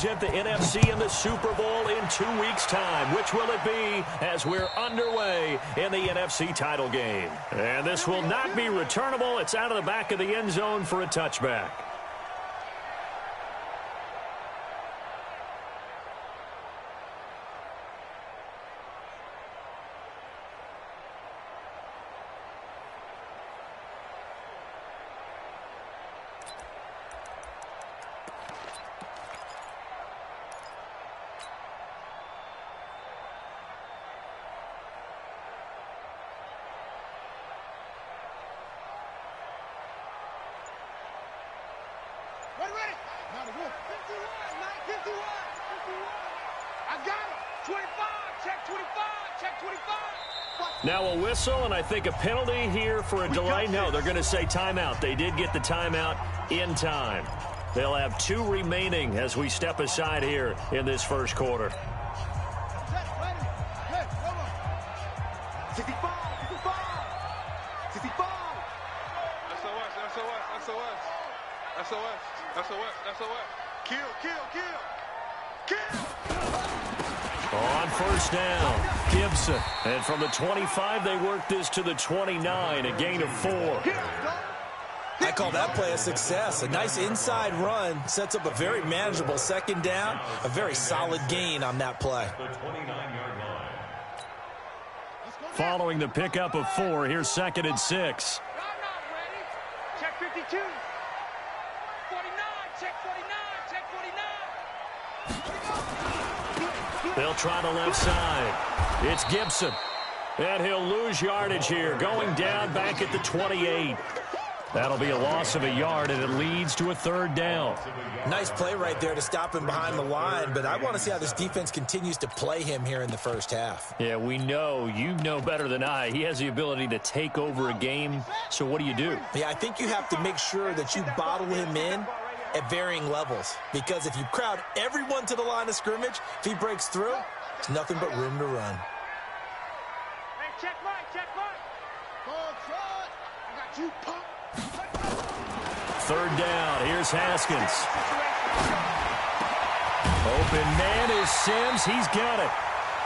At the NFC in the Super Bowl in 2 weeks' time. Which will it be as we're underway in the NFC title game? And this will not be returnable. It's out of the back of the end zone for a touchback. Now a whistle, and I think a penalty here for a delay. No, they're going to say timeout. They did get the timeout in time. They'll have 2 remaining as we step aside here in this first quarter. On first down, Gibson. And from the 25, they work this to the 29, a gain of 4. I call that play a success. A nice inside run sets up a very manageable second down, a very solid gain on that play. Following the pickup of 4, here's 2nd and 6. Check 52. 49, check 49, check 49. They'll try the left side. It's Gibson. And he'll lose yardage here, going down back at the 28. That'll be a loss of a yard, and it leads to a 3rd down. Nice play right there to stop him behind the line, but I want to see how this defense continues to play him here in the first half. Yeah, we know. You know better than I. He has the ability to take over a game, so what do you do? Yeah, I think you have to make sure that you bottle him in at varying levels, because if you crowd everyone to the line of scrimmage, if he breaks through, it's nothing but room to run. Hey, check Mike, check Mike. I got you, punk. 3rd down. Here's Haskins. Open man is Sims. He's got it.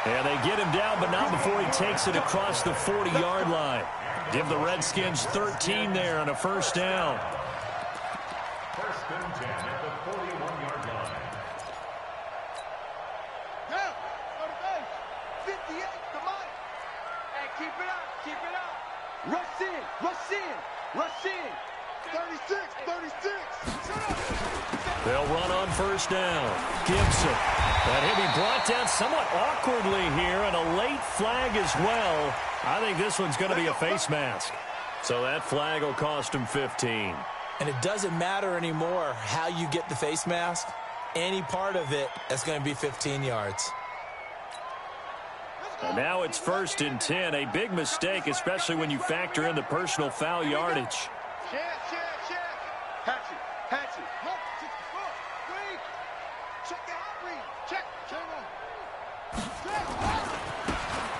And they get him down, but not before he takes it across the 40-yard line. Give the Redskins 13 there on a 1st down. 1st and 10 at the 41-yard line. Now, go to base. 58 to Mike. Hey, keep it up, keep it up. Rush in, rush in, rush in. 36, 36. They'll run on 1st down. Gibson. And he'll be brought down somewhat awkwardly here, and a late flag as well. I think this one's going to be a face mask. So that flag will cost him 15. And it doesn't matter anymore how you get the face mask. Any part of it is going to be 15 yards. And now it's 1st and 10. A big mistake, especially when you factor in the personal foul yardage. Hatchet. Check the hot read. Check.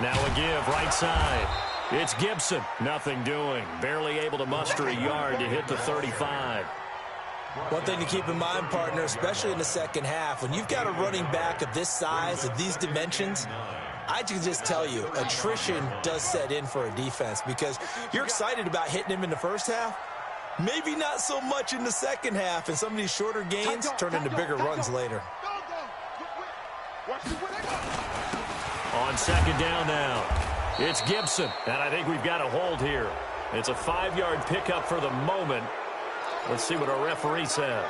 Now a give, right side. It's Gibson. Nothing doing. Barely able to muster a yard to hit the 35. One thing to keep in mind, partner, especially in the second half, when you've got a running back of this size, of these dimensions, I can just tell you, attrition does set in for a defense because you're excited about hitting him in the first half. Maybe not so much in the second half, and some of these shorter gains turn into bigger runs later. On 2nd down now, it's Gibson, and I think we've got a hold here. It's a 5-yard pickup for the moment. Let's see what our referee says.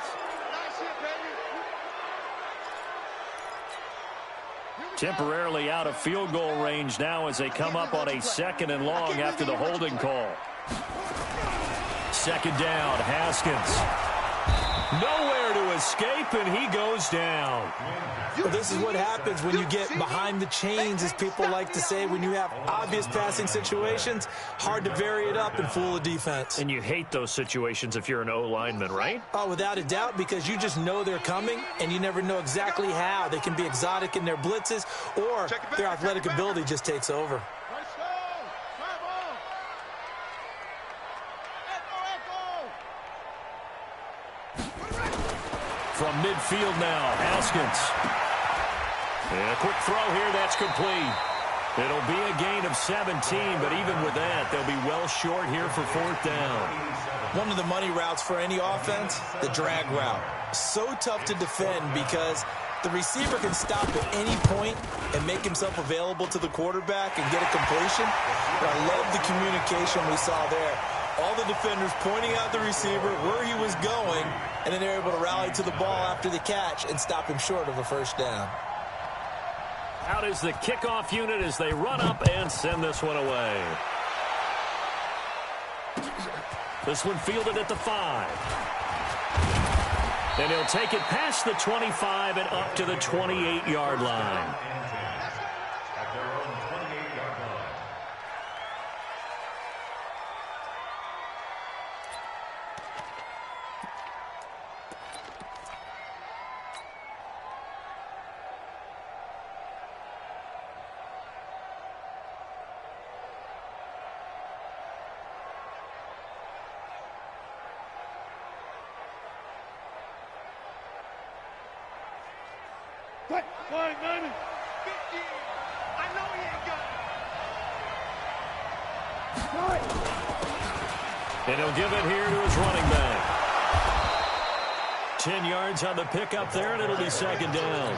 Temporarily out of field goal range now as they come up on a 2nd and long after the holding call. 2nd down, Haskins. Nowhere to escape, and he goes down. Well, this is what happens when you get behind the chains, as people like to say. When you have obvious passing situations, hard to vary it up and fool a defense. And you hate those situations if you're an O-lineman, right? Oh, without a doubt, because you just know they're coming, and you never know exactly how. They can be exotic in their blitzes, or their athletic ability just takes over. From From midfield now, Haskins. And a quick throw here, that's complete. It'll be a gain of 17, but even with that, they'll be well short here for fourth down. One of the money routes for any offense, the drag route. So tough to defend because the receiver can stop at any point and make himself available to the quarterback and get a completion. But I love the communication we saw there. All the defenders pointing out the receiver, where he was going, and then they're able to rally to the ball after the catch and stop him short of a first down. Out is the kickoff unit as they run up and send this one away. This one fielded at the 5. And he'll take it past the 25 and up to the 28-yard line. Flag 90. 50. I know he ain't got it. And he'll give it here to his running back. 10 yards on the pickup there, and it'll be second down.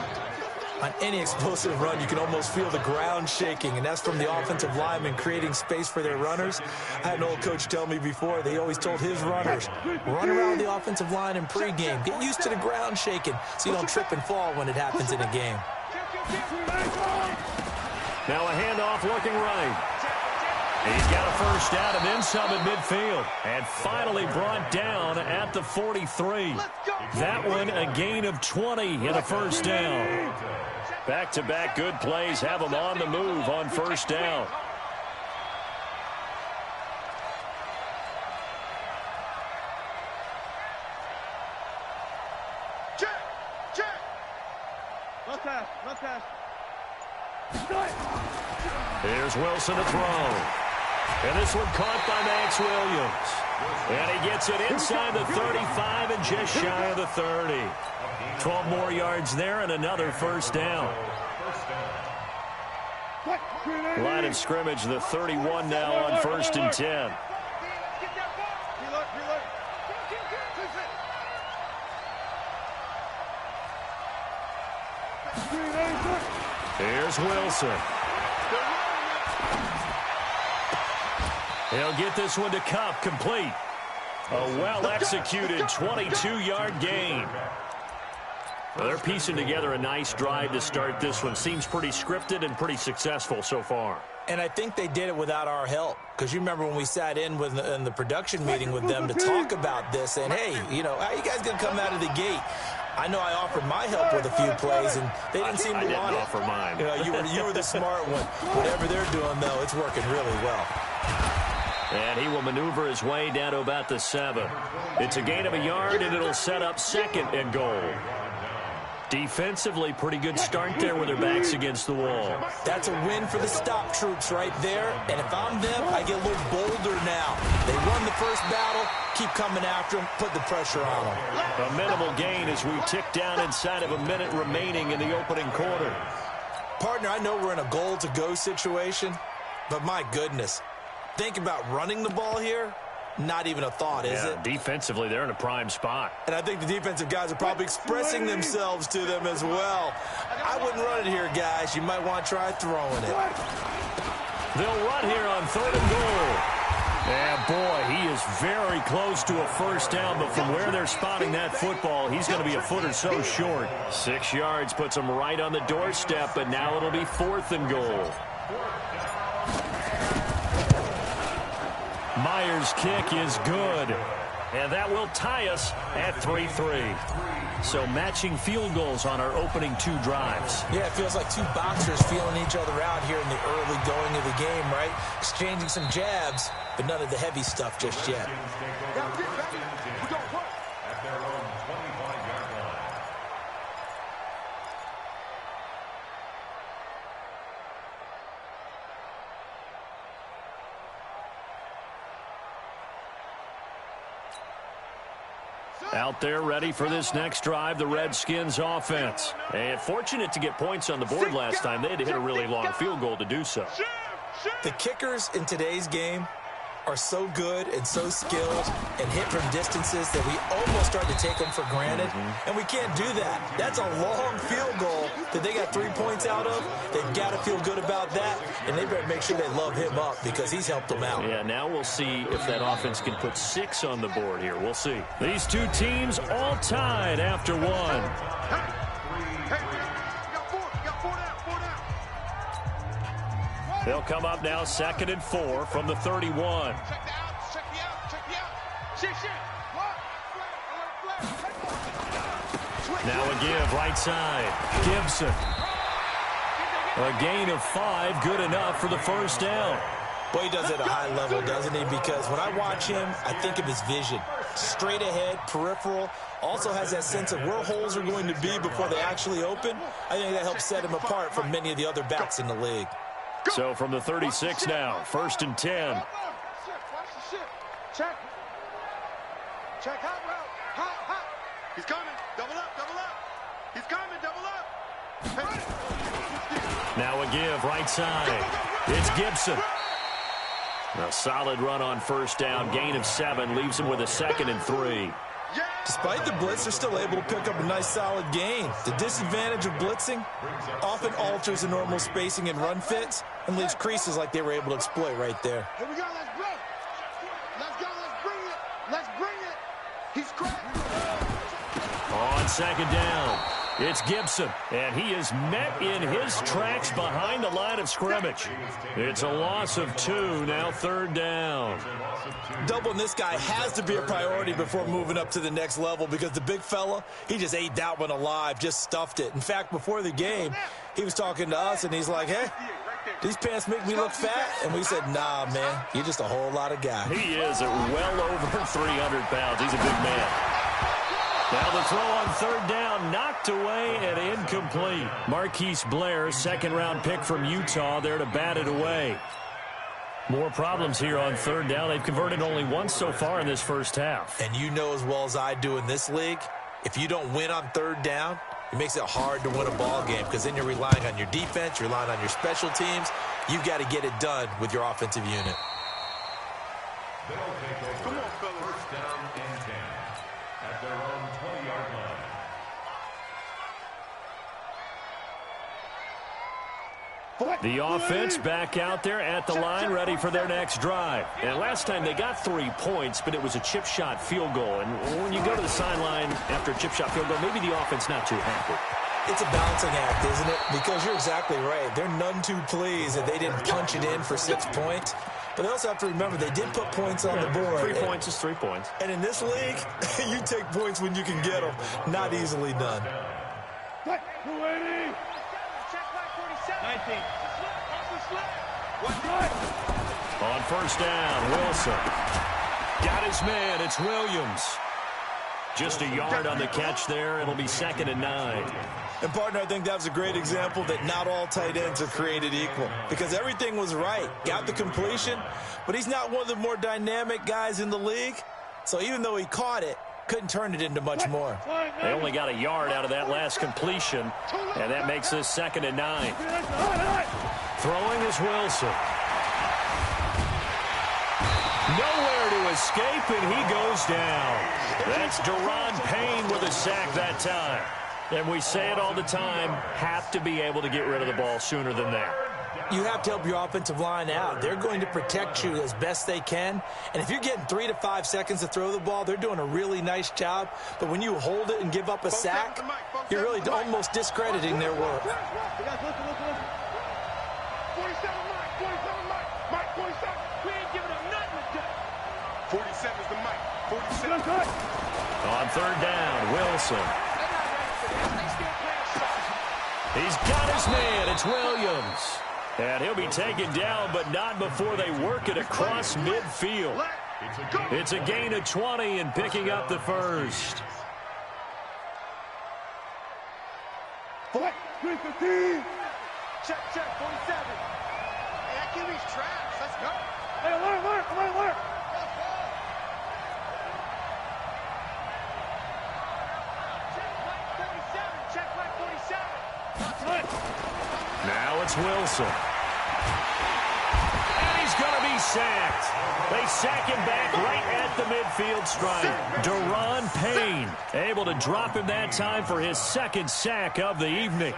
On any explosive run, you can almost feel the ground shaking, and that's from the offensive linemen creating space for their runners. I had an old coach tell me before, they always told his runners, run around the offensive line in pregame. Get used to the ground shaking so you don't trip and fall when it happens in a game. Now a handoff looking right. He's got a first down and then some at midfield. And finally brought down at the 43. That one a gain of 20 and a first down. Back-to-back good plays have them on the move on first down. Check. No pass. Here's Wilson to throw. And this one caught by Max Williams. And he gets it inside the 35 and just shy of the 30. 12 more yards there and another first down. Line of scrimmage, the 31 now on 1st and 10. Here's Wilson. He'll get this one to Kupp, complete. A well-executed 22-yard gain. Well, they're piecing together a nice drive to start this one. Seems pretty scripted and pretty successful so far. And I think they did it without our help. Because you remember when we sat in the production meeting with them to talk about this. And, hey, you know, how you guys going to come out of the gate? I know I offered my help with a few plays, and they didn't seem to want it. I didn't offer mine. You know, you were the smart one. Whatever they're doing, though, it's working really well. And he will maneuver his way down to about the 7. It's a gain of a yard, and it'll set up 2nd and goal. Defensively, pretty good start there with their backs against the wall. That's a win for the stop troops right there. And if I'm them, I get a little bolder now. They won the first battle. Keep coming after them. Put the pressure on them. A minimal gain as we tick down inside of a minute remaining in the opening quarter. Partner, I know we're in a goal-to-go situation, but my goodness. Think about running the ball here. Not even a thought, is it? Defensively, they're in a prime spot. And I think the defensive guys are probably expressing themselves to them as well. I wouldn't run it here, guys. You might want to try throwing it. They'll run here on 3rd and goal. Yeah, boy, he is very close to a first down, but from where they're spotting that football, he's going to be a foot or so short. 6 yards puts him right on the doorstep, but now it'll be 4th and goal. Myers' kick is good, and that will tie us at 3-3. So matching field goals on our opening 2 drives. Yeah, it feels like 2 boxers feeling each other out here in the early going of the game, right? Exchanging some jabs, but none of the heavy stuff just yet. Out there ready for this next drive, the Redskins offense. And fortunate to get points on the board last time. They had to hit a really long field goal to do so. The kickers in today's game are so good and so skilled and hit from distances that we almost start to take them for granted, and we can't do that. That's a long field goal that they got 3 points out of. They've got to feel good about that, and they better make sure they love him up because he's helped them out. Yeah, now we'll see if that offense can put 6 on the board here. We'll see. These two teams all tied after one. They'll come up now 2nd and 4 from the 31. Now a give right side. Gibson. A gain of 5, good enough for the first down. Boy, he does it at a high level, doesn't he? Because when I watch him, I think of his vision. Straight ahead, peripheral. Also has that sense of where holes are going to be before they actually open. I think that helps set him apart from many of the other backs in the league. So from the 36 now, 1st and 10. Watch the shit. Check. Check hot route. Hot. He's coming. Double up. He's coming. Double up. Now a give right side. It's Gibson. A solid run on first down. Gain of 7 leaves him with a 2nd and 3. Despite the blitz, they're still able to pick up a nice solid gain. The disadvantage of blitzing often alters the normal spacing and run fits and leaves creases like they were able to exploit right there. Here we go. Let's go. Let's bring it. He's cracked. On 2nd down, it's Gibson, and he is met in his tracks behind the line of scrimmage. It's a loss of 2, now 3rd down. Doubling this guy has to be a priority before moving up to the next level because the big fella, he just ate that one alive, just stuffed it. In fact, before the game, he was talking to us, and he's like, hey, these pants make me look fat? And we said, nah, man, you're just a whole lot of guy. He is at well over 300 pounds. He's a big man. Now the throw on 3rd down, knocked away and incomplete. Marquise Blair, 2nd-round pick from Utah, there to bat it away. More problems here on 3rd down. They've converted only once so far in this first half. And you know as well as I do in this league, if you don't win on 3rd down, it makes it hard to win a ball game because then you're relying on your defense, you're relying on your special teams. You've got to get it done with your offensive unit. They'll take over. Come on, fellas. First down and 10 at their own 20-yard line. The offense back out there at the line, ready for their next drive. And last time they got 3 points, but it was a chip shot field goal. And when you go to the sideline after a chip shot field goal, maybe the offense not too happy. It's a balancing act, isn't it? Because you're exactly right. They're none too pleased that they didn't punch it in for 6 points. But they also have to remember they did put points on the board. 3 points is 3 points. And in this league, you take points when you can get them. Not easily done. 280. Check back 47. 19. On first down, Wilson. Got his man. It's Williams. Just a yard on the catch there. It'll be 2nd and 9. And, partner, I think that was a great example that not all tight ends are created equal because everything was right. Got the completion, but he's not one of the more dynamic guys in the league. So even though he caught it, couldn't turn it into much more. They only got a yard out of that last completion, and that makes this 2nd and 9. Throwing is Wilson. Nowhere to escape, and he goes down. That's Daron Payne with a sack that time. And we say it all the time, have to be able to get rid of the ball sooner than that. You have to help your offensive line out. They're going to protect you as best they can. And if you're getting 3 to 5 seconds to throw the ball, they're doing a really nice job. But when you hold it and give up a sack, you're really almost discrediting their work. 47 Mike. 47. We ain't giving him nothing today. 47 is the Mike. 47. On 3rd down, Wilson. He's got his man. It's Williams. And he'll be taken down, but not before they work it across midfield. It's a gain of 20 and picking up the first. Check, 47. Hey, that QB's trash. Let's go. Hey, alert. Now it's Wilson. And he's going to be sacked. They sack him back right at the midfield stripe. Daron Payne able to drop him that time for his second sack of the evening.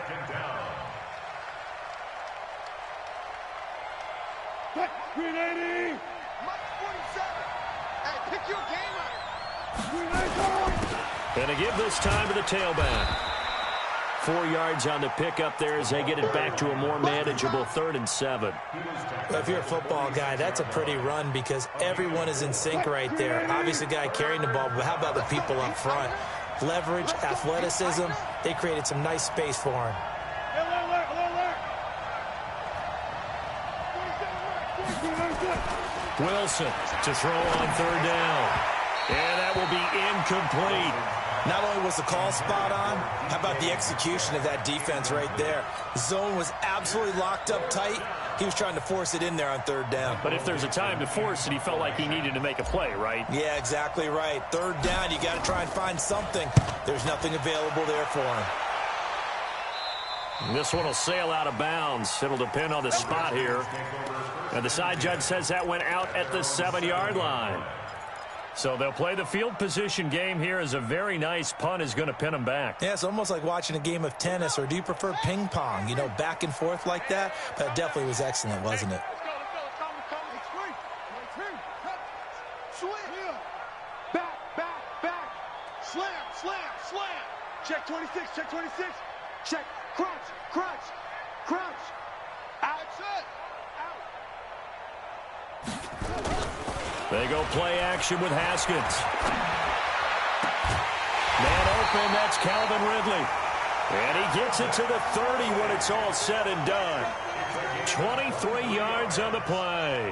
And to give this time to the tailback. 4 yards on the pickup there as they get it back to a more manageable 3rd and 7. Well, if you're a football guy, that's a pretty run because everyone is in sync right there. Obviously, the guy carrying the ball, but how about the people up front? Leverage, athleticism, they created some nice space for him. Wilson to throw on 3rd down. And that will be incomplete. Not only was the call spot on, how about the execution of that defense right there? The zone was absolutely locked up tight. He was trying to force it in there on 3rd down. But if there's a time to force it, he felt like he needed to make a play, right? Yeah, exactly right. 3rd down, you got to try and find something. There's nothing available there for him. This one will sail out of bounds. It'll depend on the spot here. And the side judge says that went out at the 7-yard line. So they'll play the field position game here as a very nice punt is going to pin them back. Yeah, it's almost like watching a game of tennis, or do you prefer ping pong? You know, back and forth like that? That definitely was excellent, wasn't it? Back. Slam. Check 26. Check. Crunch. Outside. They go play action with Haskins. Man open, that's Calvin Ridley. And he gets it to the 30 when it's all said and done. 23 yards on the play.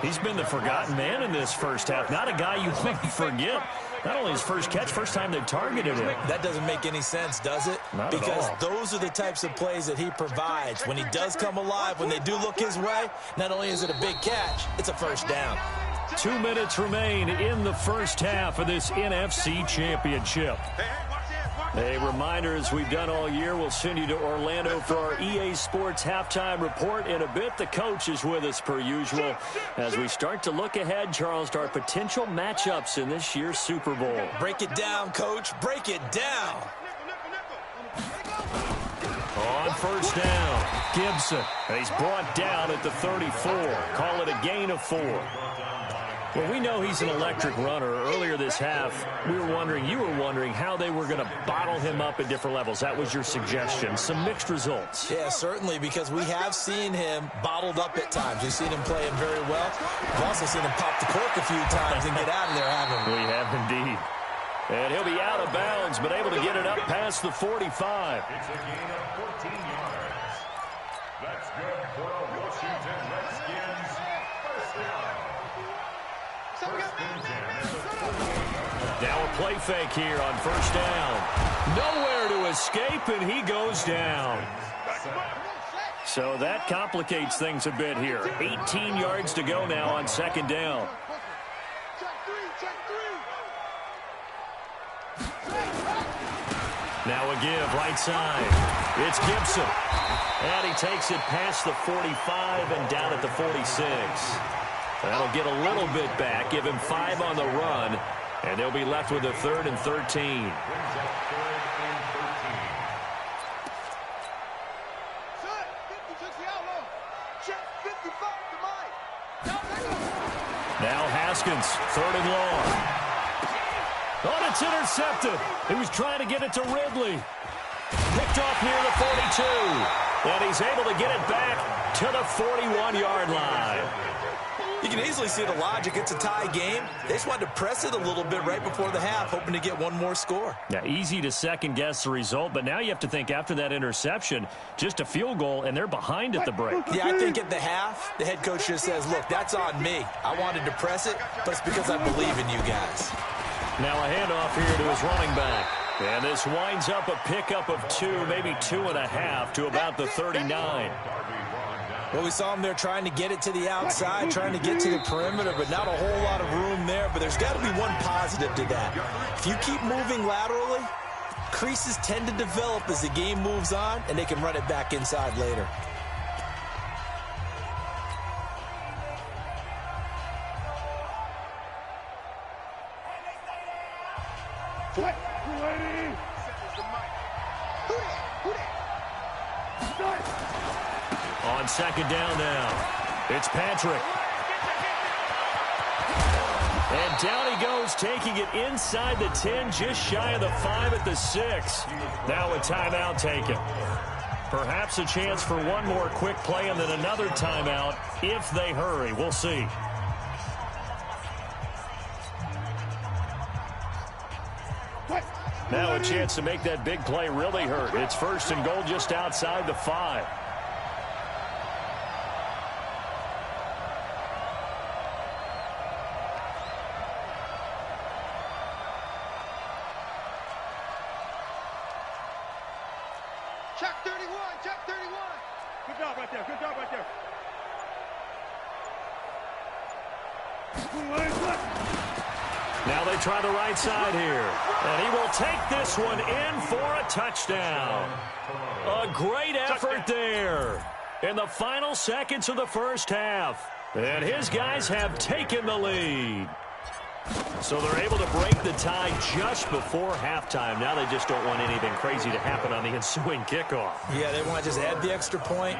He's been the forgotten man in this first half. Not a guy you want to forget. Not only his first catch, first time they've targeted him. That doesn't make any sense, does it? Not because at all. those are the types of plays that he provides. When he does come alive, when they do look his way, not only is it a big catch, it's a first down. 2 minutes remain in the first half of this NFC Championship. A reminder, as we've done all year, we'll send you to Orlando for our EA Sports halftime report in a bit. The coach is with us per usual as we start to look ahead, Charles, to our potential matchups in this year's Super Bowl. Break it down, Coach. Break it down. On first down, Gibson. He's brought down at the 34. Call it a gain of 4. Well, we know he's an electric runner. Earlier this half, you were wondering how they were going to bottle him up at different levels. That was your suggestion. Some mixed results. Yeah, certainly, because we have seen him bottled up at times. We've seen him play him very well. We've also seen him pop the cork a few times and get out of there, haven't we? We have indeed. And he'll be out of bounds, but able to get it up past the 45. It's a gain of 14 yards. That's good for a Washington Redskins first down. Now a play fake here on first down. Nowhere to escape, and he goes down. So that complicates things a bit here. 18 yards to go now on second down. Now a give right side. It's Gibson. And he takes it past the 45 and down at the 46. That'll get a little bit back, give him 5 on the run, and they'll be left with a 3rd and 13. Now Haskins, 3rd and long. Oh, it's intercepted. He was trying to get it to Ridley. Picked off near the 42. And he's able to get it back to the 41-yard line. You can easily see the logic. It's a tie game. They just wanted to press it a little bit right before the half, hoping to get one more score. Yeah, easy to second-guess the result, but now you have to think after that interception, just a field goal, and they're behind at the break. Yeah, I think at the half, the head coach just says, look, that's on me. I wanted to press it, but it's because I believe in you guys. Now a handoff here to his running back. And this winds up a pickup of 2, maybe 2.5 to about the 39. Well, we saw him there trying to get it to the outside, trying to get to the perimeter, but not a whole lot of room there. But there's got to be one positive to that. If you keep moving laterally, creases tend to develop as the game moves on, and they can run it back inside later. On second down now, it's Patrick. And down he goes, taking it inside the 10, just shy of the 5 at the 6. Now a timeout taken. Perhaps a chance for one more quick play and then another timeout if they hurry. We'll see. Now a chance to make that big play really hurt. It's first and goal just outside the 5. Check 31, check 31. Good job right there, good job right there. Now they try the right side here. And he will take this one in for a touchdown. A great effort there in the final seconds of the first half. And his guys have taken the lead. So they're able to break the tie just before halftime. Now they just don't want anything crazy to happen on the ensuing kickoff. Yeah, they want to just add the extra point,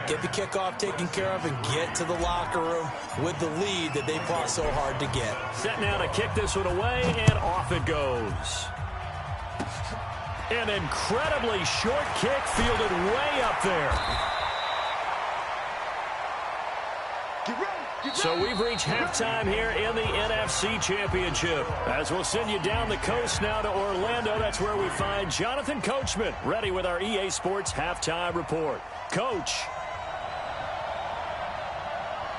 get the kickoff taken care of, and get to the locker room with the lead that they fought so hard to get. Set now to kick this one away, and off it goes. An incredibly short kick fielded way up there. So we've reached halftime here in the NFC Championship. As we'll send you down the coast now to Orlando, that's where we find Jonathan Coachman, ready with our EA Sports Halftime Report. Coach.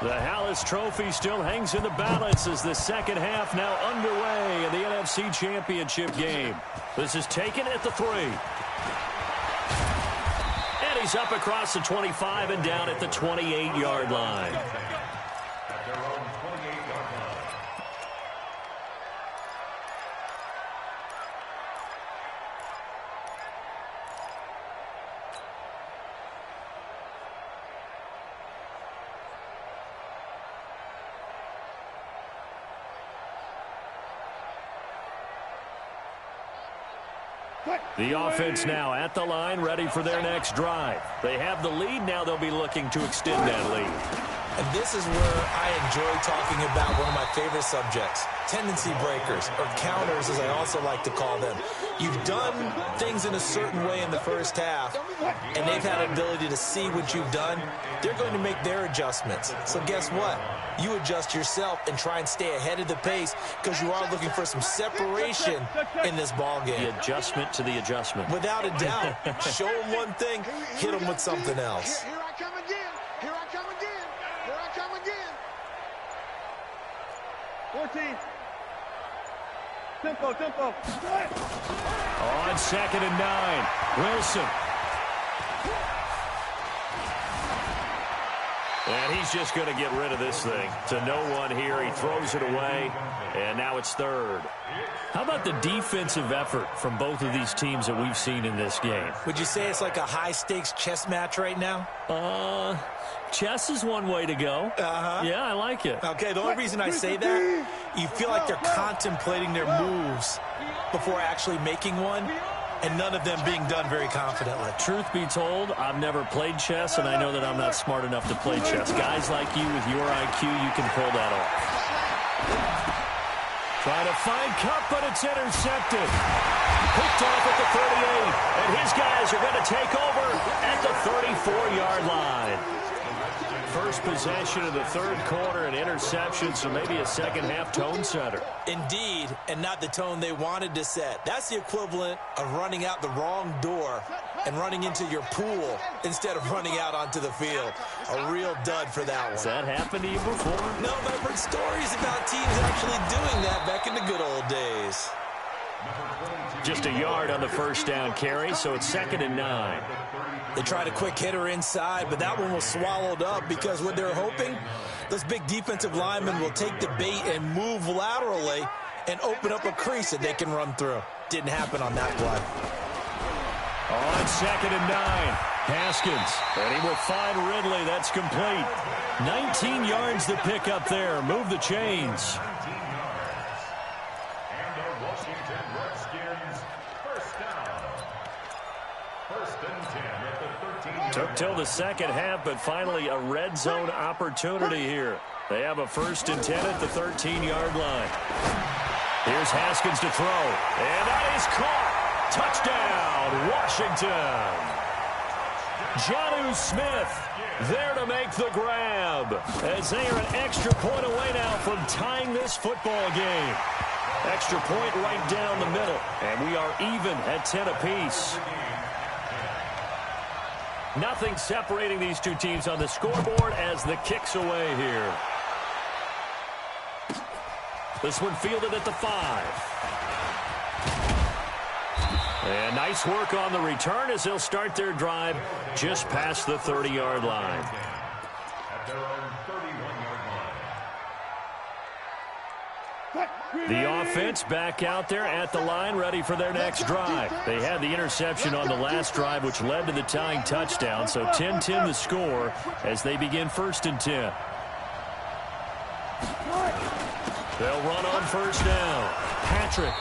The Hallis Trophy still hangs in the balance as the second half now underway in the NFC Championship game. This is taken at the 3. And he's up across the 25 and down at the 28-yard line. The offense now at the line, ready for their next drive. They have the lead. Now they'll be looking to extend that lead. And this is where I enjoy talking about one of my favorite subjects, tendency breakers, or counters as I also like to call them. You've done things in a certain way in the first half, and they've had an ability to see what you've done. They're going to make their adjustments. So guess what? You adjust yourself and try and stay ahead of the pace because you are looking for some separation in this ball game. The adjustment to the adjustment. Without a doubt. Show them one thing, hit them with something else. Here I come again. Here I come again. Here I come again. 14. Tempo, tempo. On second and 9, Wilson. And he's just going to get rid of this thing to no one here. He throws it away, and now it's third. How about the defensive effort from both of these teams that we've seen in this game? Would you say it's like a high-stakes chess match right now? Chess is one way to go. Yeah, I like it. Okay, the only reason I say that, you feel like they're contemplating their moves before actually making one, and none of them being done very confidently. Truth be told, I've never played chess, and I know that I'm not smart enough to play chess. Guys like you with your IQ, you can pull that off. Trying to find Kupp, but it's intercepted. Picked off at the 38, and his guys are going to take over at the 34-yard line. First possession of the third quarter, an interception, so maybe a second-half tone setter. Indeed, and not the tone they wanted to set. That's the equivalent of running out the wrong door and running into your pool instead of running out onto the field. A real dud for that one. Has that happened to you before? No, but I've heard stories about teams actually doing that back in the good old days. Just a yard on the first down carry, so it's second and 9. They tried a quick hitter inside, but that one was swallowed up because what they're hoping, those big defensive linemen will take the bait and move laterally and open up a crease that they can run through. Didn't happen on that play. On 2nd and 9, Haskins. And he will find Ridley. That's complete. 19 yards to pick up there. Move the chains. 19 yards. And the Washington Redskins, first down. 1st and 10 at the 13. Took till the second half, but finally a red zone opportunity here. They have a 1st and 10 at the 13-yard line. Here's Haskins to throw. And that is caught. Touchdown, Washington. Jonnu Smith there to make the grab, as they are an extra point away now from tying this football game. Extra point right down the middle, and we are even at 10 apiece. Nothing separating these two teams on the scoreboard as the kick's away here. This one fielded at the 5. And nice work on the return as they'll start their drive just past the 30-yard line. At their own 31-yard line. The offense back out there at the line, ready for their next drive. They had the interception on the last drive, which led to the tying touchdown. So 10-10 the score as they begin 1st and 10. They'll run on 1st down. Patrick.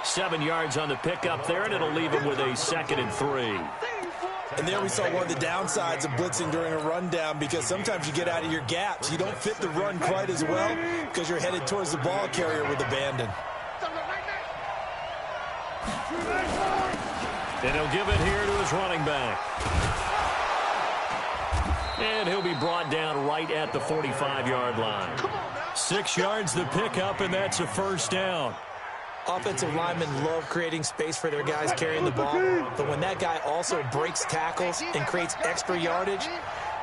7 yards on the pickup there, and it'll leave him with a 2nd and 3. And there we saw one of the downsides of blitzing during a rundown, because sometimes you get out of your gaps. You don't fit the run quite as well because you're headed towards the ball carrier with abandon. And he'll give it here to his running back. And he'll be brought down right at the 45-yard line. 6 yards the pickup, and that's a 1st down. Offensive linemen love creating space for their guys carrying the ball, but when that guy also breaks tackles and creates extra yardage,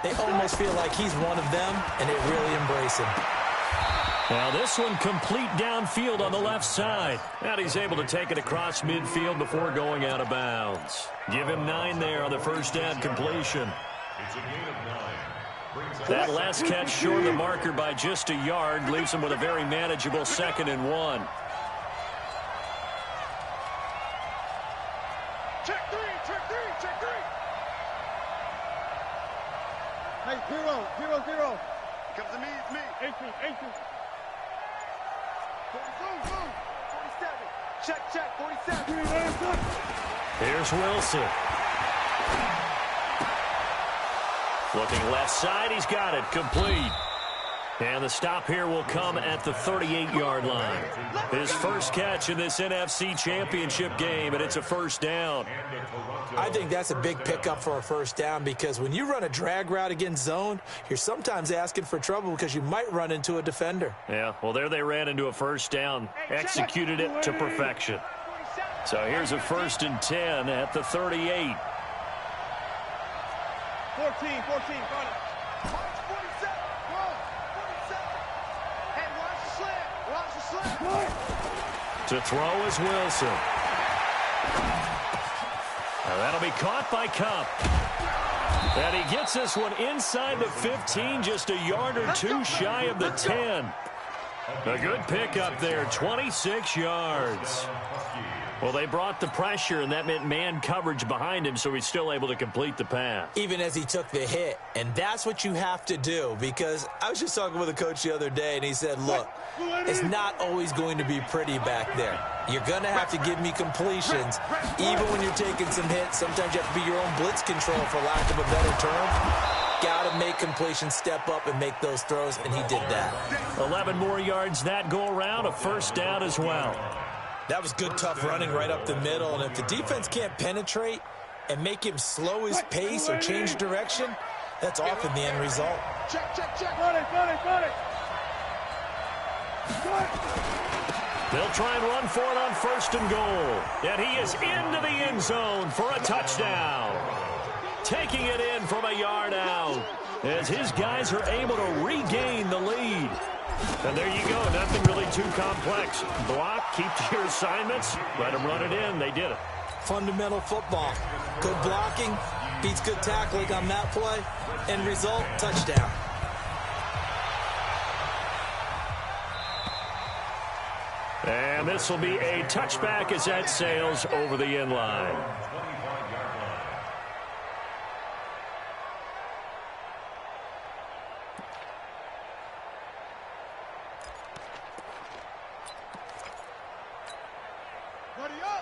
they almost feel like he's one of them, and they really embrace him. Now this one complete downfield on the left side. And he's able to take it across midfield before going out of bounds. Give him 9 there on the 1st down completion. It's a gain of 9. That last catch short of the marker by just a yard leaves him with a very manageable 2nd and 1. Check three. Hey, 0. Comes to me, it's me. 18. Boom. 47. Check, 47. Here's Wilson. Looking left side, he's got it, complete. And the stop here will come at the 38-yard line. His first catch in this NFC Championship game, and it's a 1st down. I think that's a big pickup for a 1st down, because when you run a drag route against zone, you're sometimes asking for trouble because you might run into a defender. Yeah, well, there they ran into a 1st down, executed it to perfection. So here's a 1st and 10 at the 38. 14, got it. March 47. Hey, watch the slant. To throw is Wilson. Now that'll be caught by Kupp. And he gets this one inside the 15, just a yard or 2 shy of the 10. A good pickup there, 26 yards. Well, they brought the pressure, and that meant man coverage behind him, so he's still able to complete the pass. Even as he took the hit. And that's what you have to do, because I was just talking with a coach the other day, and he said, look, it's not always going to be pretty back there. You're going to have to give me completions. Even when you're taking some hits, sometimes you have to be your own blitz control, for lack of a better term. Got to make completions, step up, and make those throws, and he did that. 11 more yards that go around, a 1st down as well. That was good, tough running right up the middle. And if the defense can't penetrate and make him slow his pace or change direction, that's often the end result. Check. Got it. They'll try and run for it on 1st and goal. And he is into the end zone for a touchdown. Taking it in from a yard out as his guys are able to regain the lead. And there you go, nothing really too complex. Block, keep to your assignments, let them run it in. They did it. Fundamental football. Good blocking, beats good tackling on that play. End result, touchdown. And this will be a touchback as that sails over the end line.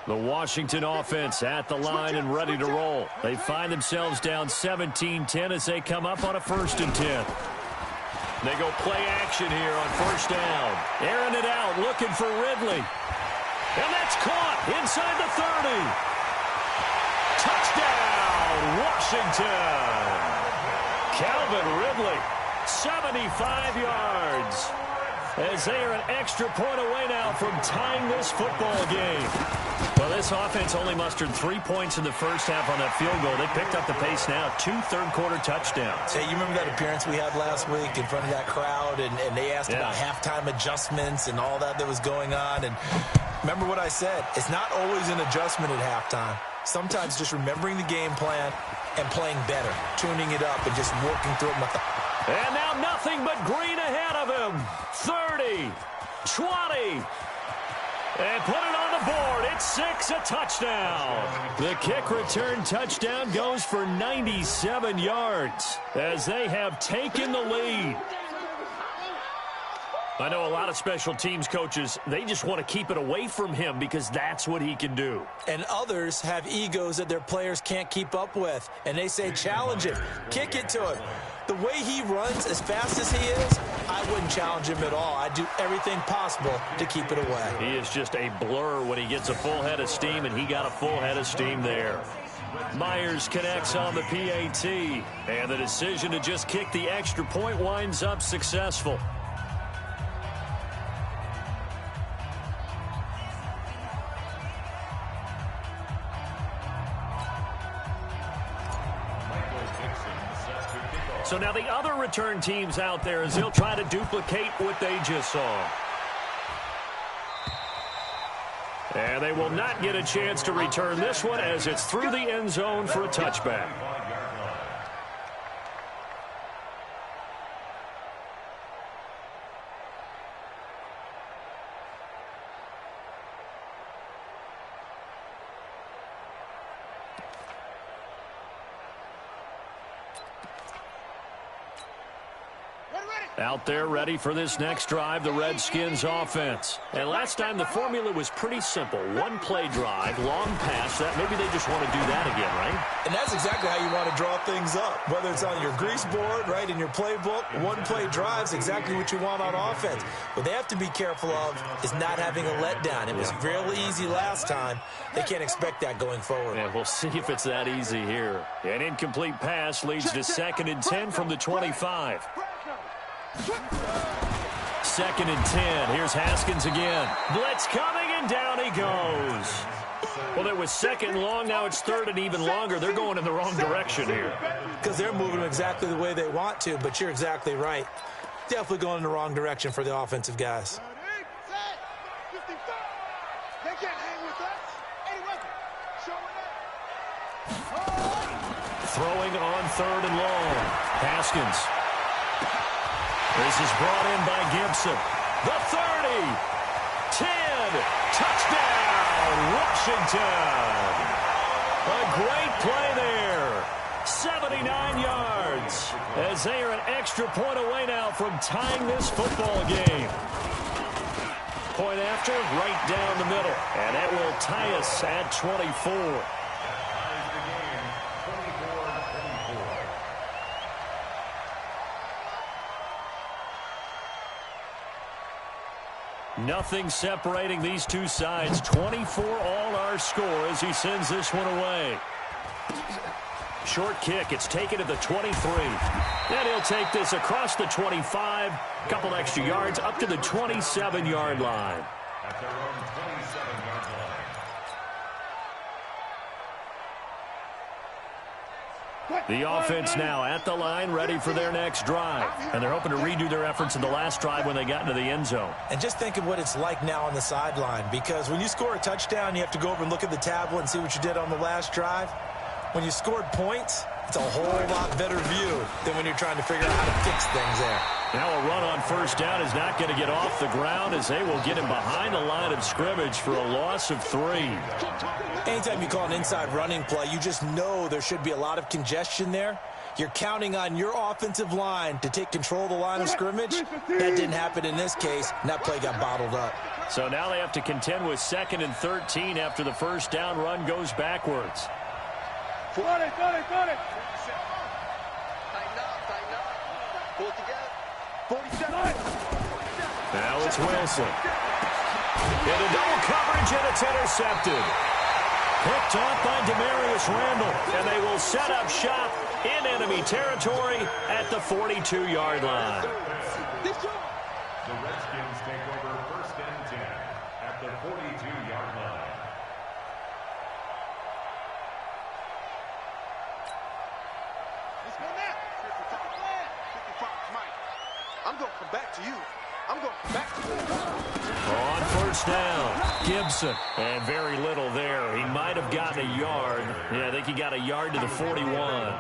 The Washington offense at the line and ready to roll. They find themselves down 17-10 as they come up on a 1st and 10. They go play action here on 1st down. Airing it out, looking for Ridley. And that's caught inside the 30. Touchdown, Washington. Calvin Ridley, 75 yards. As they are an extra point away now from tying this football game. Well, this offense only mustered 3 points in the first half on that field goal. They picked up the pace now, 2 third-quarter touchdowns. Hey, you remember that appearance we had last week in front of that crowd, and they asked about halftime adjustments and all that was going on. And remember what I said, it's not always an adjustment at halftime. Sometimes just remembering the game plan and playing better, tuning it up and just working through it. And now nothing but green ahead of him. 30, 20, and put it on the board. It's 6, a touchdown. The kick return touchdown goes for 97 yards as they have taken the lead. I know a lot of special teams coaches, they just want to keep it away from him because that's what he can do. And others have egos that their players can't keep up with. And they say, challenge him, kick it to him. The way he runs, as fast as he is, I wouldn't challenge him at all. I'd do everything possible to keep it away. He is just a blur when he gets a full head of steam, and he got a full head of steam there. Myers connects on the PAT, and the decision to just kick the extra point winds up successful. So now the other return teams out there as they'll try to duplicate what they just saw. And they will not get a chance to return this one as it's through the end zone for a touchback. Out there ready for this next drive, the Redskins offense. And last time the formula was pretty simple. One play drive, long pass. That maybe they just want to do that again, right? And that's exactly how you want to draw things up. Whether it's on your grease board, right, in your playbook, one play drive's exactly what you want on offense. What they have to be careful of is not having a letdown. It was real easy last time. They can't expect that going forward. Yeah, we'll see if it's that easy here. An incomplete pass leads to 2nd and 10 from the 25. 2nd and 10. Here's Haskins again. Blitz coming, and down he goes. Well, it was 2nd long. Now it's 3rd and even longer. They're going in the wrong direction here. Because they're moving exactly the way they want to, but you're exactly right. Definitely going in the wrong direction for the offensive guys. Throwing on 3rd and long. Haskins. This is brought in by Gibson. The 30, 10, touchdown, Washington. A great play there. 79 yards as they are an extra point away now from tying this football game. Point after, right down the middle. And that will tie us at 24. Nothing separating these two sides. 24 all our score as he sends this one away. Short kick. It's taken at the 23. And he'll take this across the 25. A couple extra yards up to the 27-yard line. At their own 27-yard line. The offense now at the line, ready for their next drive. And they're hoping to redo their efforts in the last drive when they got into the end zone. And just think of what it's like now on the sideline, because when you score a touchdown, you have to go over and look at the tablet and see what you did on the last drive. When you scored points, it's a whole lot better view than when you're trying to figure out how to fix things there. Now a run on 1st down is not going to get off the ground as they will get him behind the line of scrimmage for a loss of 3. Anytime you call an inside running play, you just know there should be a lot of congestion there. You're counting on your offensive line to take control of the line of scrimmage. That didn't happen in this case, and that play got bottled up. So now they have to contend with 2nd and 13 after the first down run goes backwards. Got it. Tighten up. Pull it together. 47. Now it's Wilson. Into double coverage, and it's intercepted. Picked off by Demarius Randall, and they will set up shop in enemy territory at the 42-yard line. The Redskins take over 1st and 10 at the 42-yard line. Let's go now. 55, Mike. I'm going to come back to you. On first down, Gibson. And very little there. He might have gotten a yard. Yeah, I think he got a yard to the 41.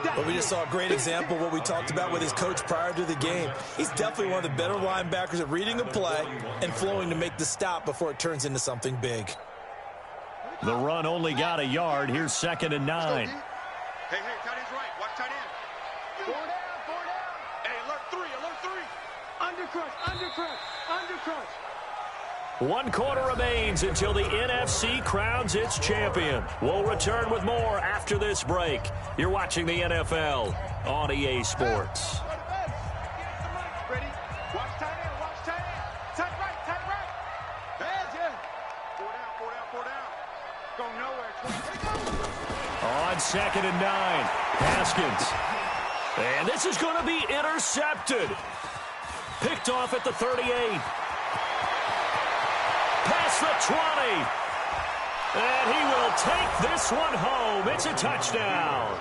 But we just saw a great example of what we talked about with his coach prior to the game. He's definitely one of the better linebackers at reading a play and flowing to make the stop before it turns into something big. The run only got a yard. Here's 2nd and 9. Hey, tight end's right. Watch tight end. 4 down. Hey, alert 3. Undercrush. 1 quarter remains until the NFC crowns its champion. We'll return with more after this break. You're watching the NFL on EA Sports. Ready? Watch tight end. Tight right. Bad, yeah. 4 down. Go nowhere. On 2nd and 9, Haskins. And this is going to be intercepted. Picked off at the 38. Past the 20. And he will take this one home. It's a touchdown.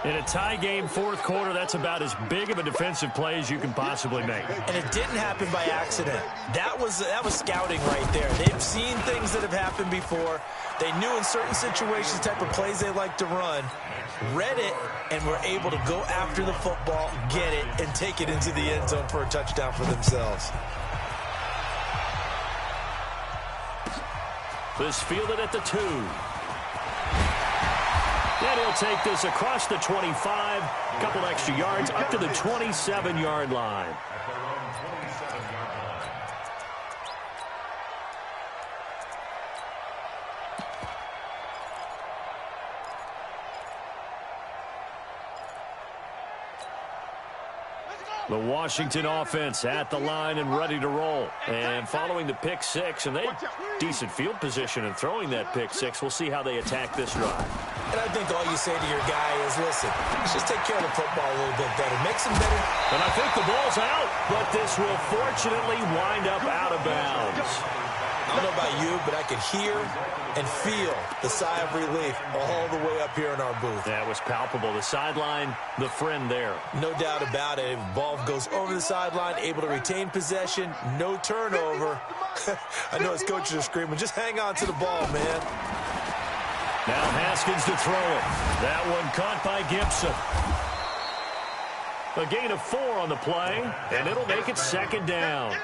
In a tie game 4th quarter, that's about as big of a defensive play as you can possibly make. And it didn't happen by accident. That was scouting right there. They've seen things that have happened before. They knew in certain situations the type of plays they like to run, read it, and were able to go after the football, get it, and take it into the end zone for a touchdown for themselves. This fielded at the 2. And he'll take this across the 25, a couple extra yards, up to the 27-yard line. At their own 27-yard line. The Washington offense at the line and ready to roll. And following the pick 6, and they had decent field position in throwing that pick 6. We'll see how they attack this drive. And I think all you say to your guy is, listen, let's just take care of the football a little bit better. Make some better. And I think the ball's out, but this will fortunately wind up out of bounds. I don't know about you, but I could hear and feel the sigh of relief all the way up here in our booth. That was palpable. The sideline, the friend there. No doubt about it. Ball goes over the sideline, able to retain possession, no turnover. I know his coaches are screaming, just hang on to the ball, man. Now Haskins to throw it. That one caught by Gibson. A gain of 4 on the play, and it'll make it 2nd down.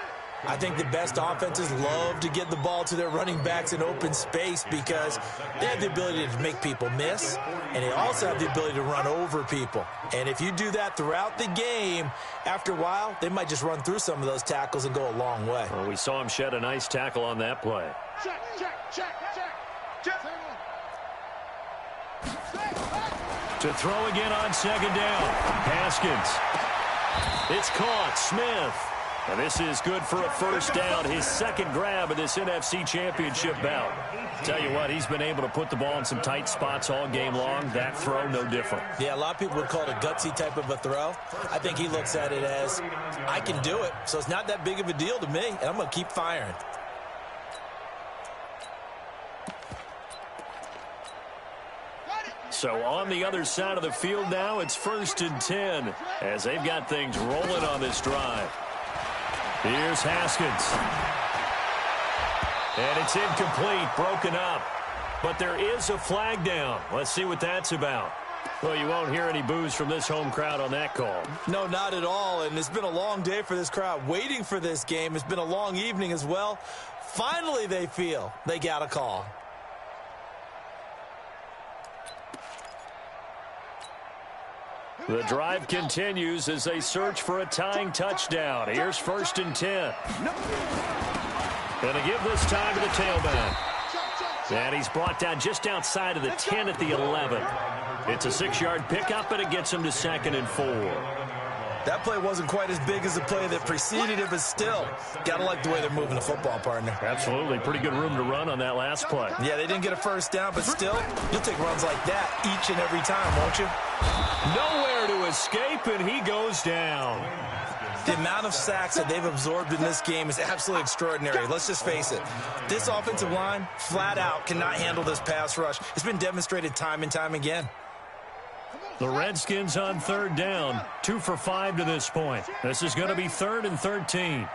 I think the best offenses love to get the ball to their running backs in open space because they have the ability to make people miss, and they also have the ability to run over people. And if you do that throughout the game, after a while, they might just run through some of those tackles and go a long way. Well, we saw him shed a nice tackle on that play. Check. To throw again on 2nd down. Haskins. It's caught. Smith. And this is good for a 1st down. His 2nd grab of this NFC Championship bout. Tell you what, he's been able to put the ball in some tight spots all game long. That throw, no different. Yeah, a lot of people would call it a gutsy type of a throw. I think he looks at it as, I can do it, so it's not that big of a deal to me, and I'm going to keep firing. So on the other side of the field now, it's 1st and 10 as they've got things rolling on this drive. Here's Haskins. And it's incomplete, broken up. But there is a flag down. Let's see what that's about. Well, you won't hear any boos from this home crowd on that call. No, not at all. And it's been a long day for this crowd waiting for this game. It's been a long evening as well. Finally, they feel they got a call. The drive continues as they search for a tying touchdown. Here's 1st and 10. Going to give this time to the tailback. And he's brought down just outside of the 10 at the 11. It's a 6-yard pickup, and it gets him to 2nd and 4. That play wasn't quite as big as the play that preceded it, but still, got to like the way they're moving the football, partner. Absolutely. Pretty good room to run on that last play. Yeah, they didn't get a first down, but still, you'll take runs like that each and every time, won't you? Nowhere to escape, and he goes down. The amount of sacks that they've absorbed in this game is absolutely extraordinary. Let's just face it. This offensive line, flat out, cannot handle this pass rush. It's been demonstrated time and time again. The Redskins on 3rd down, 2 for 5 to this point. This is going to be 3rd and 13.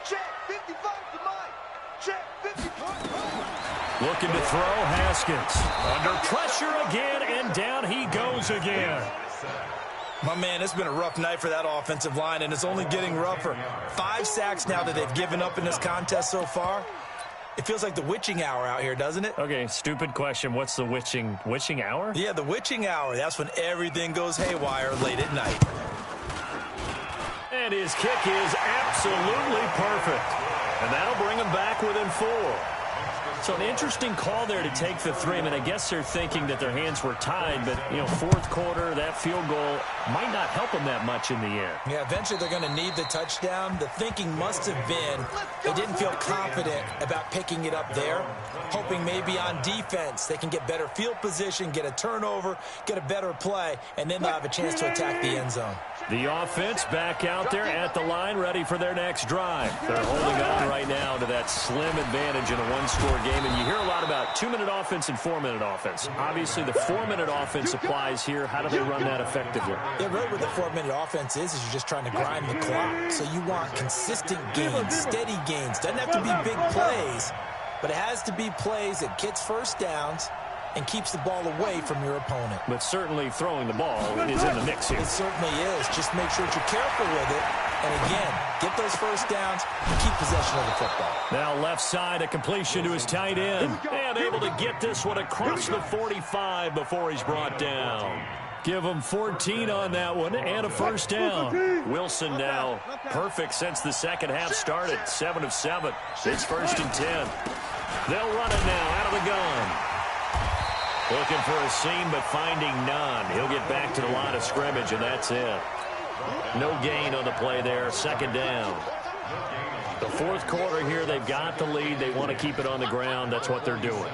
Check 55 to Mike. Check 55. Looking to throw, Haskins. Under pressure again, and down he goes again. My man, it's been a rough night for that offensive line, and it's only getting rougher. 5 sacks now that they've given up in this contest so far. It feels like the witching hour out here, doesn't it? Okay, stupid question. What's the witching hour? Yeah, the witching hour. That's when everything goes haywire late at night. And his kick is absolutely perfect. And that'll bring him back within 4. So an interesting call there to take the 3. I mean, I guess they're thinking that their hands were tied, but, 4th quarter, that field goal might not help them that much in the end. Yeah, eventually they're going to need the touchdown. The thinking must have been they didn't feel confident about picking it up there, hoping maybe on defense they can get better field position, get a turnover, get a better play, and then they'll have a chance to attack the end zone. The offense back out there at the line, ready for their next drive. They're holding on right now to that slim advantage in a 1-score game. And you hear a lot about 2-minute offense and 4-minute offense. Obviously, the 4-minute offense applies here. How do they run that effectively? Yeah, really what the 4-minute offense is you're just trying to grind the clock. So you want consistent gains, steady gains. Doesn't have to be big plays, but it has to be plays that gets first downs and keeps the ball away from your opponent. But certainly throwing the ball is in the mix here. It certainly is. Just make sure that you're careful with it. And again, get those first downs and keep possession of the football. Now left side, a completion to his tight end. And able to get this one across the 45 before he's brought down. Give him 14 on that one and a first down. Wilson now perfect since the second half started. 7 of 7. It's 1st and 10. They'll run it now out of the gun. Looking for a seam, but finding none. He'll get back to the line of scrimmage, and that's it. No gain on the play there. 2nd down. The 4th quarter here, they've got the lead. They want to keep it on the ground. That's what they're doing.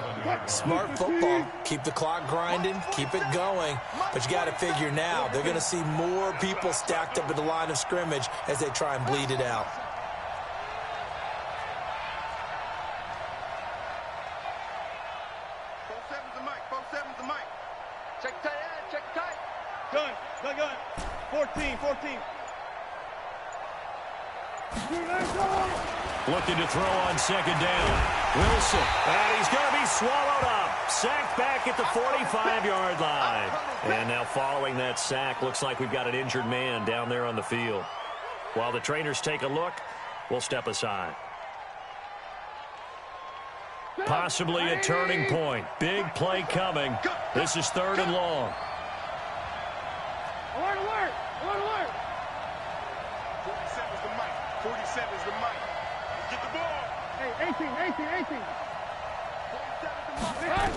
Smart football. Keep the clock grinding. Keep it going. But you got to figure now, they're going to see more people stacked up at the line of scrimmage as they try and bleed it out. Check tight end, check tight. Gun. 14. Looking to throw on 2nd down. Wilson. And he's going to be swallowed up. Sacked back at the 45-yard line. And now following that sack, looks like we've got an injured man down there on the field. While the trainers take a look, we'll step aside. Possibly a turning point. Big play coming. This is 3rd and long. Alert. 47's the mic. 47's the mic. Let's get the ball. Hey, 18. 47's the mic.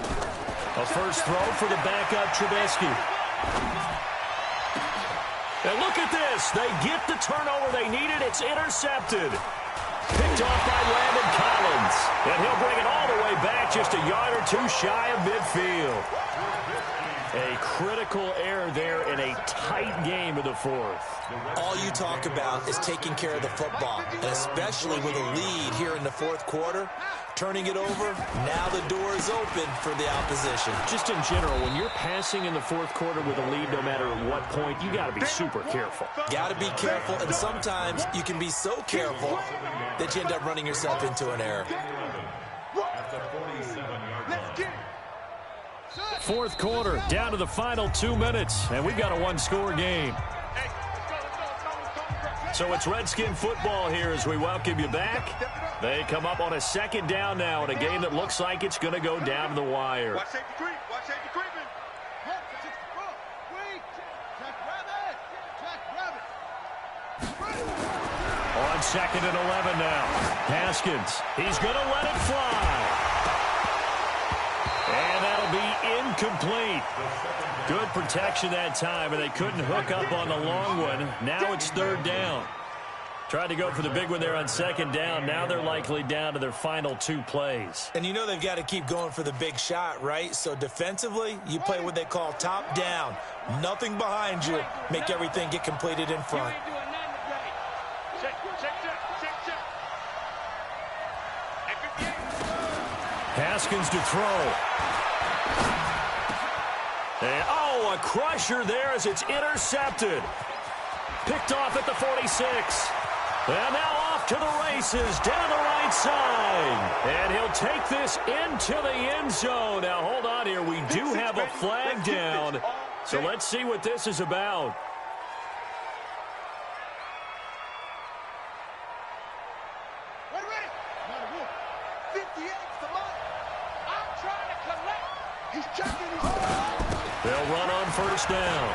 A first throw for the backup Trubisky. And look at this. They get the turnover they needed. It's intercepted. Picked off by Landon Collins. And he'll bring it all the way back just a yard or 2 shy of midfield. A critical error there in a tight game of the 4th. All you talk about is taking care of the football, and especially with a lead here in the 4th quarter. Turning it over, now the door is open for the opposition. Just in general, when you're passing in the 4th quarter with a lead, no matter at what point, you got to be super careful. Got to be careful, and sometimes you can be so careful that you end up running yourself into an error. Let's get it. 4th quarter, down to the final 2 minutes, and we've got a 1-score game. So it's Redskin football here as we welcome you back. They come up on a 2nd down now in a game that looks like it's going to go down to the wire. Watch safety creep. Watch safety creeping. Jack Rabbit. Jack Rabbit. On 2nd and 11 now. Haskins. He's going to let it fly. And that'll be incomplete. Good protection that time, and they couldn't hook up on the long one. Now it's 3rd down. Tried to go for the big one there on 2nd down. Now they're likely down to their final 2 plays. And you know they've got to keep going for the big shot, right? So defensively, you play what they call top down. Nothing behind you. Make everything get completed in front. Haskins to throw. And, a crusher there as it's intercepted. Picked off at the 46. And now off to the races down the right side. And he'll take this into the end zone. Now, hold on here. We do have a flag down. So let's see what this is about. Ready? 58 to Mike. I'm trying to collect. He's checking his They'll run on 1st down.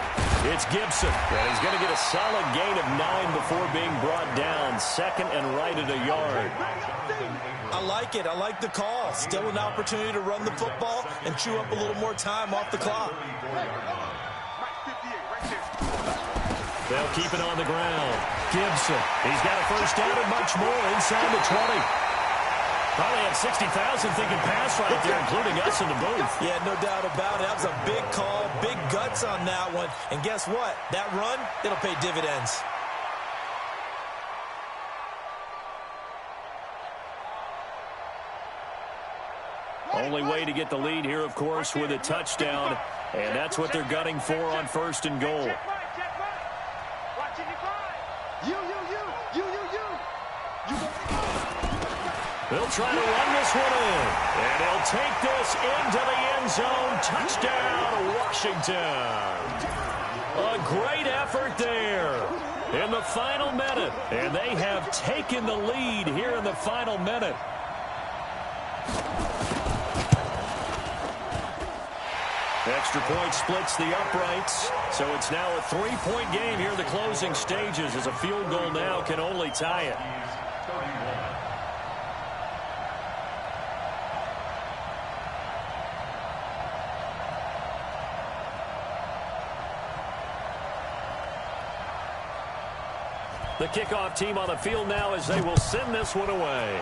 It's Gibson. And he's going to get a solid gain of 9 before being brought down. 2nd and right at a yard. I like it. I like the call. Still an opportunity to run the football and chew up a little more time off the clock. They'll keep it on the ground. Gibson. He's got a 1st down and much more inside the 20. Probably had 60,000 thinking pass right there, including us in the booth. Yeah, no doubt about it. That was a big call, big guts on that one. And guess what? That run, it'll pay dividends. Only way to get the lead here, of course, with a touchdown. And that's what they're gunning for on 1st and goal. They'll try to run this one in. And he'll take this into the end zone. Touchdown, Washington. A great effort there in the final minute. And they have taken the lead here in the final minute. Extra point splits the uprights. So it's now a 3-point game here in the closing stages, as a field goal now can only tie it. The kickoff team on the field now as they will send this one away.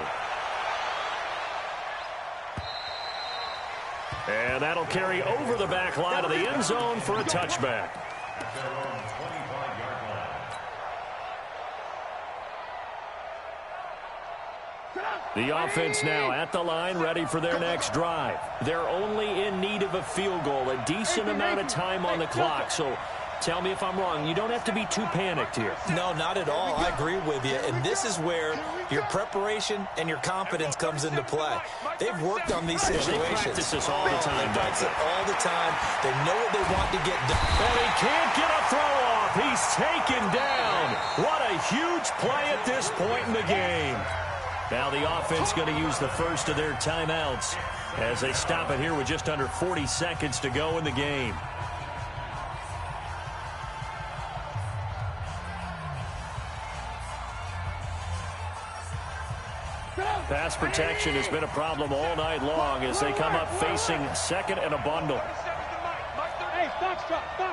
And that'll carry over the back line of the end zone for a touchback. The offense now at the line, ready for their next drive. They're only in need of a field goal, a decent amount of time on the clock. So tell me if I'm wrong. You don't have to be too panicked here. No, not at all. I agree with you. And this is where your preparation and your confidence comes into play. They've worked on these situations. They practice this all the time. They practice it all the time. They know what they want to get done. And he can't get a throw off. He's taken down. What a huge play at this point in the game. Now the offense going to use the first of their timeouts as they stop it here with just under 40 seconds to go in the game. Pass protection has been a problem all night long as they come up facing 2nd and a bundle. Hey, Foxtrot. There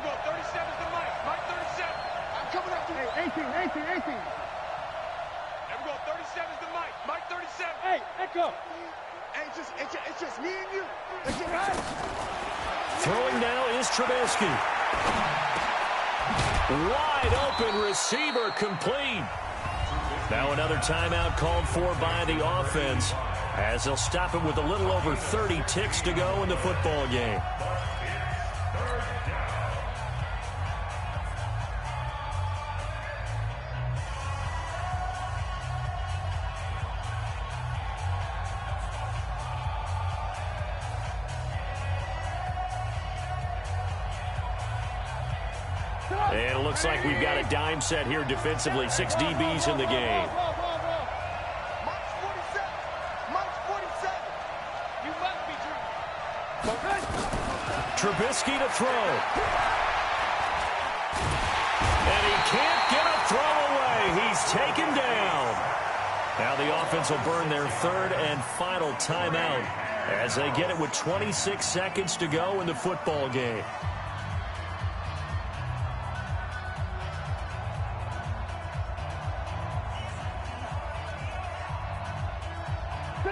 we go. 37's the Mike. Mike 37. I'm coming up to you. Hey, 18. There we go. 37's the Mike. Mike 37. Hey, Echo. Hey, it's just me and you. It's your guys. Throwing now is Trubisky. Wide open receiver, complete. Now another timeout called for by the offense as they'll stop it with a little over 30 ticks to go in the football game. And it looks like we've got a dime set here defensively. 6 DBs in the game. Mike's 47. Mike's 47. You must be dreaming. Trubisky to throw. And he can't get a throw away. He's taken down. Now the offense will burn their third and final timeout as they get it with 26 seconds to go in the football game.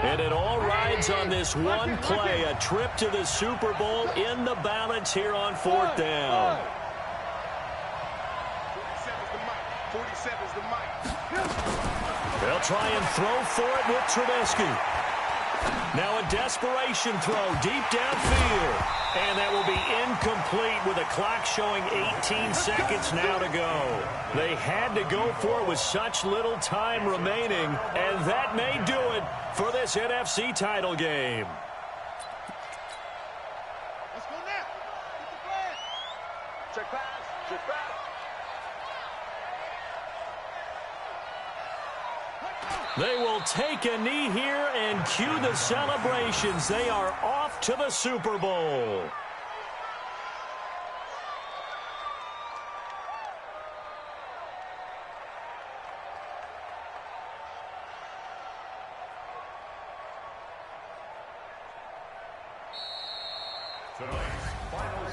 And it all rides on this one play, a trip to the Super Bowl in the balance here on fourth down. 47's the mic. 47's the mic. They'll try and throw for it with Trubisky. Now a desperation throw deep downfield. And that will be incomplete with a clock showing 18 seconds now to go. They had to go for it with such little time remaining, and that may do it for this NFC title game. Let's go now. Get the flag. Check pass. Check pass. They will take a knee here and cue the celebrations. They are off to the Super Bowl.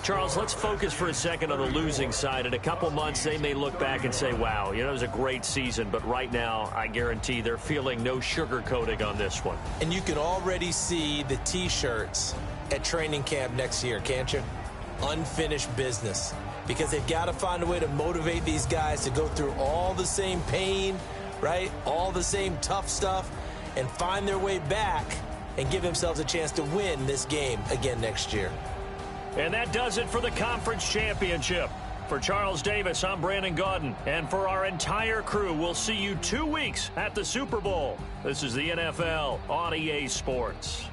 Charles, let's focus for a second on the losing side. In a couple months, they may look back and say, wow, it was a great season. But right now, I guarantee they're feeling no sugarcoating on this one. And you can already see the T-shirts at training camp next year, can't you? Unfinished business. Because they've got to find a way to motivate these guys to go through all the same pain, right? All the same tough stuff, and find their way back and give themselves a chance to win this game again next year. And that does it for the conference championship. For Charles Davis, I'm Brandon Gaudin. And for our entire crew, we'll see you 2 weeks at the Super Bowl. This is the NFL on EA Sports.